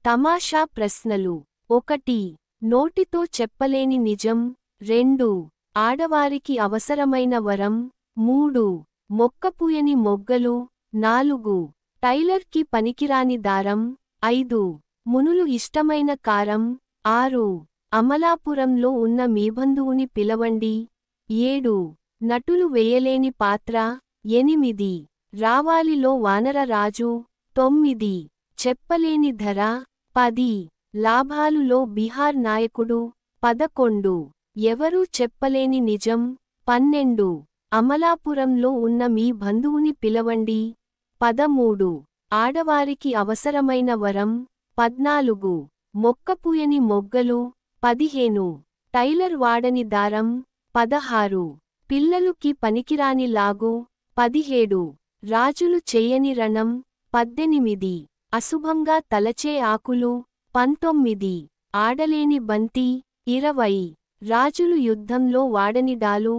తమాషా ప్రశ్నలు. 1. నోటితో చెప్పలేని నిజం. 2. ఆడవారికి అవసరమైన వరం. 3. మొక్కపూయని మొగ్గలు. 4. టైలర్కి పనికిరాని దారం. 5. మునులు ఇష్టమైన కారం. 6. అమలాపురంలో ఉన్న మీ బంధువుని పిలవండి. 7. నటులు వేయలేని పాత్ర. 8. రావాలిలో వానర రాజు. 9. చెప్పలేని ధర. 10. లాభాలులో బీహార్ నాయకుడు. 11. ఎవరూ చెప్పలేని నిజం. 12. అమలాపురంలో ఉన్న మీ బంధువుని పిలవండి. 13. ఆడవారికి అవసరమైన వరం. 14. మొక్కపూయని మొగ్గలు. 15. టైలర్ వాడని దారం. 16. పిల్లలుకి పనికిరాని లాగు. 17. రాజులు చెయ్యని రణం. 18. అశుభంగా తలచే ఆకులు. 19. ఆడలేని బంతి. 20. రాజులు యుద్ధంలో వాడని డాలు.